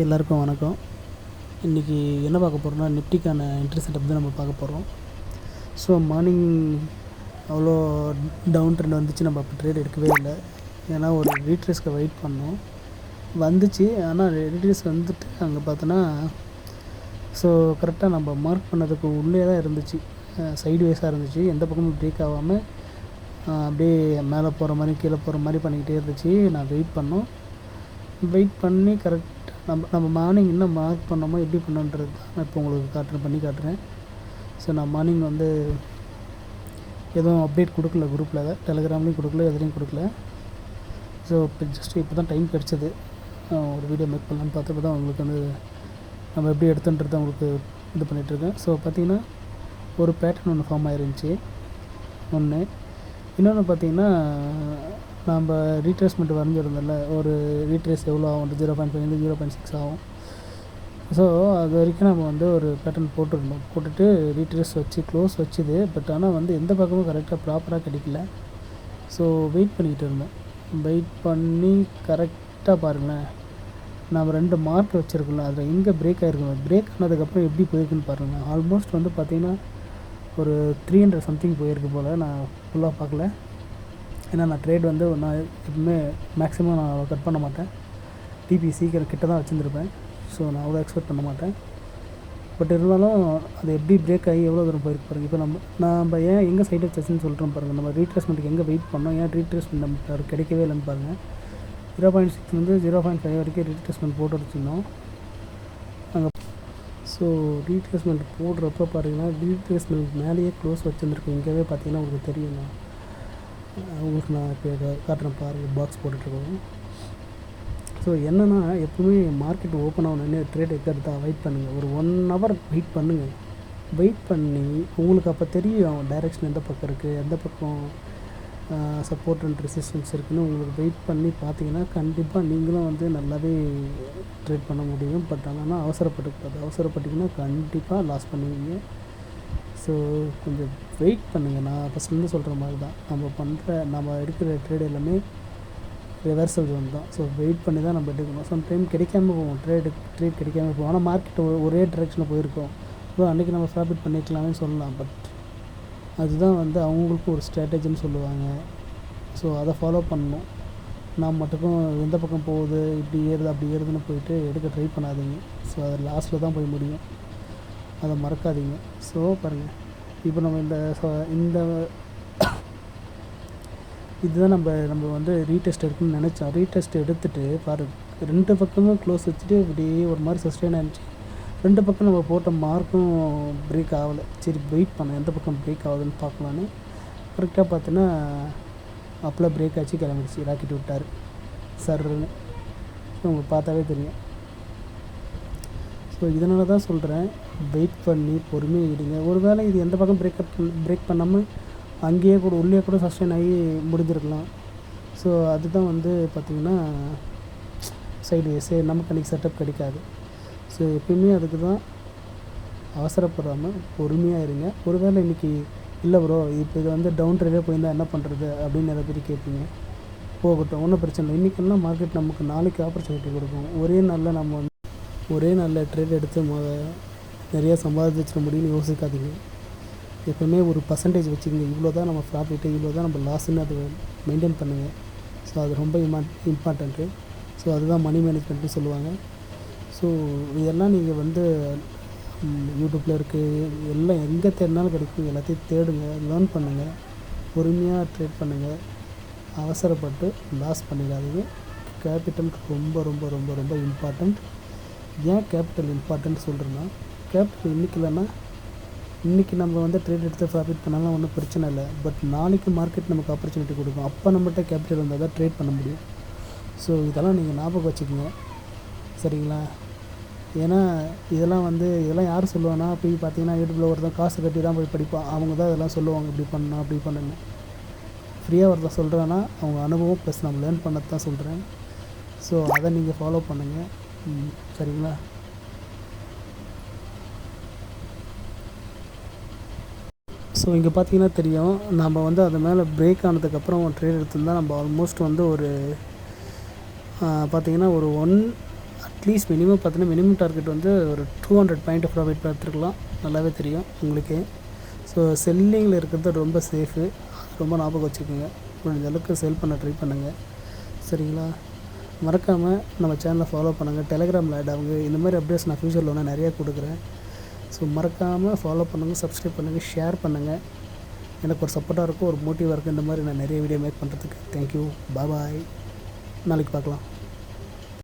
எல்லாருக்கும் வணக்கம். இன்றைக்கி என்ன பார்க்க போகிறோம்னா, நிஃப்டிக்கான என்ட்ரி செட்டப் தான் நம்ம பார்க்க போகிறோம். ஸோ மார்னிங் அவ்வளோ டவுன் ட்ரெண்ட் வந்துச்சு, நம்ம அப்போ ட்ரேட் எடுக்கவே இல்லை. ஏன்னா ஒரு ரீட்ரேஸ்க்கு வெயிட் பண்ணோம். வந்துச்சு, ஆனால் ரீட்ரேஸ் வந்துட்டு அங்கே பார்த்தோன்னா ஸோ கரெக்டாக நம்ம மார்க் பண்ணதுக்கு உள்ளே தான் இருந்துச்சு. சைடு வேஸாக இருந்துச்சு, எந்த பக்கமும் பிரேக் ஆகாமல் அப்படியே மேலே போகிற மாதிரி கீழே போகிற மாதிரி பண்ணிக்கிட்டே இருந்துச்சு. நான் வெயிட் பண்ணி கரெக்டாக நம்ம மார்னிங் என்ன மார்க் பண்ணோமோ எப்படி பண்ணோன்றது தான் நான் இப்போ உங்களுக்கு காட்டுறேன். ஸோ நான் மார்னிங் வந்து எதுவும் அப்டேட் கொடுக்கல, குரூப்பில் டெலிகிராம்லேயும் கொடுக்கல, எதுலேயும் கொடுக்கல. ஸோ இப்போ தான் டைம் கிடச்சிது, ஒரு வீடியோ மேக் பண்ணலான்னு பார்த்தப்போ தான் உங்களுக்கு வந்து நம்ம எப்படி எடுத்துன்றதை உங்களுக்கு இது பண்ணிகிட்ருக்கேன். ஸோ பார்த்திங்கன்னா ஒரு பேட்டர்ன் ஒன்று ஃபார்ம் ஆயிருந்துச்சு ஒன்று. இன்னொன்று பார்த்திங்கன்னா, நம்ம ரீட்ரேஸ்மெண்ட் வரைஞ்சிருந்தோம்ல, ஒரு ரீட்ரேஸ் எவ்வளோ ஆகும், 0.5 0.6 ஆகும். ஸோ அது வரைக்கும் நம்ம வந்து ஒரு பேட்டர்ன் போட்டுட்டு ரீட்ரேஸ் வச்சு க்ளோஸ் வச்சுது. பட் ஆனால் வந்து எந்த பக்கமும் கரெக்டாக ப்ராப்பராக கிடைக்கல. ஸோ வெயிட் பண்ணிக்கிட்டு இருந்தேன். வெயிட் பண்ணி கரெக்டாக பாருங்களேன், நம்ம 2 மார்க் வச்சுருக்கோம்ல, அதில் எங்கே பிரேக் ஆகிருக்கோம். பிரேக் ஆனதுக்கப்புறம் எப்படி போயிருக்குன்னு பாருங்கள். ஆல்மோஸ்ட் வந்து பார்த்திங்கன்னா ஒரு 300 சம்திங் போயிருக்கு போல். நான் ஃபுல்லாக பார்க்கல, ஏன்னா நான் ட்ரேட் வந்து நான் எப்பவுமே மேக்ஸிமம் நான் கட் பண்ண மாட்டேன். டிபி சீக்கிரம் கிட்ட தான் வச்சுருந்துருப்பேன். ஸோ நான் அவ்வளோ எக்ஸ்பெக்ட் பண்ண மாட்டேன். பட் இருந்தாலும் அது எப்படி பிரேக் ஆகி எவ்வளோ தூரம் போயிருக்கு பாருங்கள். இப்போ நம்ம ஏன் எங்கே சைட் வச்சுன்னு சொல்கிறோம் பாருங்கள். நம்ம ரீட்ரேஸ்மெண்ட்டுக்கு எங்கே வெயிட் பண்ணோம், ஏன் ரீட்ரேஸ்மெண்ட் நமக்கு கிடைக்கவே இல்லைன்னு பாருங்கள். 0.6 வந்து 0.5 வரைக்கும் ரீட்ரேஸ்மெண்ட் போட்டு வச்சுருந்தோம் அங்கே. ஸோ ரீட்ரேஸ்மெண்ட் போடுறப்ப பாருங்கன்னா, ரீட்ரேஸ்மெண்ட் மேலேயே க்ளோஸ் வச்சுருந்துருக்கோம். இங்கேவே பார்த்தீங்கன்னா உங்களுக்கு தெரியும். உங்களுக்கு நான் இப்போ காட்டுறேன் பாருங்கள், பாக்ஸ் போட்டுட்ருக்கோம். ஸோ என்னென்னா, எப்பவுமே மார்க்கெட் ஓப்பன் ஆகணுன்னே ட்ரேட் எடுக்கிறதா வெயிட் பண்ணுங்கள். ஒரு 1 hour வெயிட் பண்ணுங்கள். வெயிட் பண்ணி உங்களுக்கு அப்போ தெரியும் டைரெக்ஷன் எந்த பக்கம் இருக்குது, எந்த பக்கம் சப்போர்ட் அண்ட் ரெசிஸ்டன்ஸ் இருக்குதுன்னு. உங்களுக்கு வெயிட் பண்ணி பார்த்தீங்கன்னா கண்டிப்பாக நீங்களும் வந்து நல்லாவே ட்ரேட் பண்ண முடியும். பட் ஆனால் அவசரப்பட்டிங்கன்னா கண்டிப்பாக லாஸ் பண்ணுவீங்க. ஸோ கொஞ்சம் வெயிட் பண்ணுங்கள். நான் ஃபஸ்ட்லேருந்து சொல்கிற மாதிரி தான், நம்ம எடுக்கிற ட்ரேட் எல்லாமே ரிவர்சல் ஜோன் தான். ஸோ வெயிட் பண்ணி தான் நம்ம எடுக்கணும். சம்டைம் கிடைக்காம போவோம், ட்ரேட் கிடைக்காம போவோம். ஆனால் மார்க்கெட் ஒரே டைரெக்ஷனில் போயிருக்கோம். ஸோ அன்றைக்கி நம்ம ப்ராஃபிட் பண்ணிக்கலாம்னு சொல்லலாம். பட் அதுதான் வந்து அவங்களுக்கு ஒரு ஸ்ட்ராட்டஜின்னு சொல்லுவாங்க. ஸோ அதை ஃபாலோ பண்ணணும். நான் மட்டுக்கும் எந்த பக்கம் போகுது, இப்படி ஏறுது அப்படி ஏறுதுன்னு போயிட்டு எடுக்க ட்ரை பண்ணாதீங்க. ஸோ அது லாஸ்ட்டில் தான் போய் முடியும், அதை மறக்காதீங்க. ஸோ பாருங்கள், இப்போ நம்ம இந்த இதுதான் நம்ம வந்து ரீடெஸ்ட் எடுக்கணும்னு நினச்சோம். ரீடெஸ்ட் எடுத்துகிட்டு பாருங்கள், 2 பக்கமும் க்ளோஸ் வச்சுட்டு இப்படியே ஒரு மாதிரி சஸ்டெயின் ஆகிடுச்சு. 2 பக்கம் நம்ம போட்ட மார்க்கும் பிரேக் ஆகலை. சரி வெயிட் பண்ணேன், எந்த பக்கம் பிரேக் ஆகுதுன்னு பார்க்கலான்னு. கரெக்டாக பார்த்தோன்னா அப்போலாம் பிரேக் ஆச்சு, கிளம்பிடுச்சு, ராக்கெட் விட்டார் சர்ன்னு. உங்களுக்கு பார்த்தாவே தெரியும். ஸோ இதனால தான் சொல்கிறேன், வெயிட் பண்ணி பொறுமையாக இடுங்க. ஒரு வேளை இது எந்த பக்கம் பிரேக் பண்ணாமல் அங்கேயே கூட உள்ளே கூட சஸ்டெயின் ஆகி முடிஞ்சிருக்கலாம். ஸோ அதுதான் வந்து பார்த்திங்கன்னா சைடு வேஸு நமக்கு அன்றைக்கி செட்டப் கிடைக்காது. ஸோ எப்பயுமே அதுக்கு தான் அவசரப்படாமல் பொறுமையாக இருங்க. ஒரு வேளை இன்றைக்கி இல்லை ப்ரோ, இப்போ இது வந்து டவுன் ட்ரெண்டே போயிருந்தால் என்ன பண்ணுறது அப்படின்னு நிறைய பேர் கேட்பீங்க. போகட்டும், ஒன்றும் பிரச்சனை இல்லை. இன்றைக்கெல்லாம் மார்க்கெட் நமக்கு நாளைக்கு ஆப்பர்ச்சுனிட்டி கொடுக்கும். ஒரே நாளில் ட்ரேட் எடுத்து நிறையா சம்பாதிச்சிட முடியும்னு யோசிக்காதீங்க. எப்போவுமே ஒரு பர்சன்டேஜ் வச்சுக்கோங்க. இவ்வளோ தான் நம்ம ப்ராஃபிட்டு, இவ்வளோ தான் நம்ம லாஸ்ன்னு அதை மெயின்டைன் பண்ணுங்கள். ஸோ அது ரொம்ப இம்பார்ட்டண்ட்டு. ஸோ அதுதான் மணி மேனேஜ்மெண்ட்னு சொல்லுவாங்க. ஸோ இதெல்லாம் நீங்கள் வந்து யூடியூப்பில் இருக்குது, எல்லாம் எங்கே தேடினாலும் கிடைக்கும். எல்லாத்தையும் தேடுங்க, லேர்ன் பண்ணுங்கள், பொறுமையாக ட்ரேட் பண்ணுங்கள். அவசரப்பட்டு லாஸ் பண்ணிடாதீங்க. கேபிட்டல் ரொம்ப ரொம்ப ரொம்ப ரொம்ப இம்பார்ட்டண்ட். ஏன் கேபிட்டல் இம்பார்ட்டன்ட் சொல்கிறேன்னா, கேபிட்டல் இன்றைக்கி இல்லைன்னா இன்றைக்கி நம்ம வந்து ட்ரேட் எடுத்து ப்ராஃபிட் பண்ணாலும் ஒன்றும் பிரச்சனை இல்லை. பட் நாளைக்கு மார்க்கெட் நமக்கு ஆப்பர்ச்சுனிட்டி கொடுக்கும். அப்போ நம்மகிட்ட கேபிட்டல் வந்தால் தான் ட்ரேட் பண்ண முடியும். ஸோ இதெல்லாம் நீங்கள் ஞாபகம் வச்சுக்கோங்க, சரிங்களா? ஏன்னா இதெல்லாம் யார் சொல்லுவாங்கன்னா, போய் பார்த்தீங்கன்னா யூடியூப்பில் ஒருத்தன் காசு கட்டி தான் போய் படிப்பான். அவங்க தான் இதெல்லாம் சொல்லுவாங்க, இப்படி பண்ணணும் அப்படி பண்ணணும். ஃப்ரீயாக ஒருத்தன் சொல்கிறேன்னா அவங்க அனுபவம் ப்ளஸ் நம்ம லேர்ன் பண்ணது தான் சொல்கிறேன். ஸோ அதை நீங்கள் ஃபாலோ பண்ணுங்கள், சரிங்களா? ஸோ இங்கே பார்த்தீங்கன்னா தெரியும், நம்ம வந்து அது மேலே பிரேக் ஆனதுக்கப்புறம் ட்ரேட் எடுத்திருந்தால் நம்ம ஆல்மோஸ்ட் வந்து ஒரு பார்த்தீங்கன்னா ஒரு அட்லீஸ்ட் மினிமம் பார்த்தீங்கன்னா மினிமம் டார்கெட் வந்து ஒரு 200 பாயிண்ட் ப்ராஃபிட் பார்த்துருக்கலாம், நல்லாவே தெரியும் உங்களுக்கே. ஸோ செல்லிங்கில் இருக்கிறது ரொம்ப சேஃபு, ரொம்ப ஞாபகம் வச்சுக்கோங்க. முடிஞ்ச அளவுக்கு செல் பண்ண ட்ரை பண்ணுங்கள், சரிங்களா? மறக்காமல் நம்ம சேனலை ஃபாலோ பண்ணுங்கள், டெலிகிராமில் ஆட் ஆகுங்க. இந்த மாதிரி அப்டேட்ஸ் நான் ஃப்யூச்சரில் ஒன்று நிறையா கொடுக்குறேன். ஸோ மறக்காமல் ஃபாலோ பண்ணுங்கள், சப்ஸ்கிரைப் பண்ணுங்கள், ஷேர் பண்ணுங்கள். எனக்கு ஒரு சப்போர்ட்டாக இருக்கும், ஒரு மோட்டிவாக இருக்கும் இந்த மாதிரி நான் நிறைய வீடியோ மேக் பண்ணுறதுக்கு. தேங்க்யூ, பாய், நாளைக்கு பார்க்கலாம்.